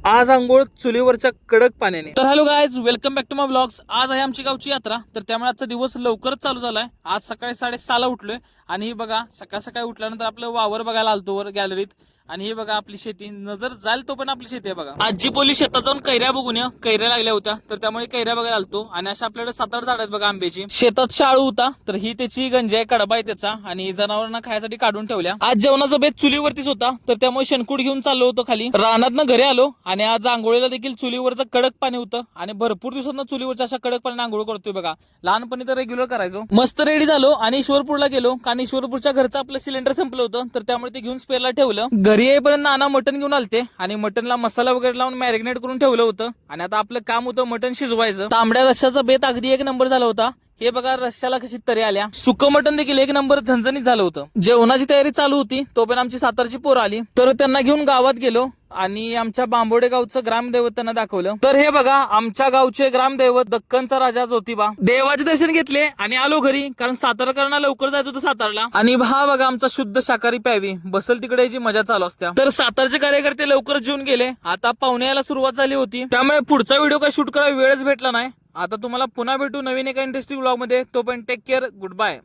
आज आंघोळ चुलीवरच्या कडक पाण्याने. तर hello guys, welcome back to my blogs. आज आहे आमची गावची यात्रा, तर त्यामुळे आजचा दिवस लवकरच चालू झालाय. आज सकाळी 6:30 ला उठलोय आणि ही बघा सकाळ सकाळी उठल्यानंतर आपलं वावर बघायला आलतो वर गॅलरीत. आणि हे बघा आपली शेती, नजर जाईल तो पण आपली शेती आहे बघा. आजी बोली शेतात जाऊन कैऱ्या बघून या, कैऱ्या लागल्या होत्या तर त्यामुळे कैऱ्या बघायला आलतो. आणि अशा आपल्याकडे 7-8 झाड आहेत बघा आंब्याची. शेतात शाळू होता तर ही त्याची गंजी आहे, कडबा आहे त्याचा, आणि जनावरांना खायसाठी काढून ठेवल्या. आज जेवणाचा बेत चुलीवरतीच होता तर त्यामुळे शेणकूट घेऊन चाललो होतो खाली. रानातनं घरी आलो आणि आज आंघोळीला देखील चुलीवरचं कडक पाणी होतं आणि भरपूर दिवसांना चुलीवरच्या अशा कडक पाण्याने आंघोळ करतोय बघा. लहानपणी तर रेग्युलर करायचो. मस्त रेडी झालो आणि ईश्वरपूरला गेलो, कारण ईश्वरपूरच्या घरचं आपलं सिलेंडर संपलं होतं तर त्यामुळे ते घेऊन स्पेअरला ठेवलं. घरी येईपर्यंत नाना मटण घेऊन आलते आणि मटनला मसाला वगैरे लावून मॅरिनेट करून ठेवलं होतं. आणि आता आपलं काम होतं मटण शिजवायचं. तांबड्या रश्श्याचा बेत अगदी एक नंबर झाला होता. हे बघा रश्श्याला कशी तरी आल्या. सुकं मटण देखील एक नंबर झणझणीत झालं होतं. जेवणाची तयारी चालू होती तोपर्यंत आमची सातारची पोरं आली तर त्यांना घेऊन गावात गेलो आणि आमच्या बांबोडे गावचं ग्रामदैवत त्यांना दाखवलं. तर हे बघा आमच्या गावचे ग्रामदैवत दक्कनचा राजा ज्योतिबा. देवाचे दर्शन घेतले आणि आलो घरी, कारण सातारकरांना लवकर जायचं होतं सातारला. आणि हा बघा आमचा शुद्ध शाकाहारी प्यावी, बसल तिकडे याची मजा चालू असते. तर सातारचे कार्यकर्ते लवकर जेवून गेले. आता पाहुणे यायला सुरुवात झाली होती त्यामुळे पुढचा व्हिडिओ काय शूट करायला वेळच भेटला नाही. आता तुम्हाला पुन्हा भेटू नवीन एका इंटरेस्टिंग व्लॉग मध्ये. तोपर्यंत टेक केअर, गुड बाय.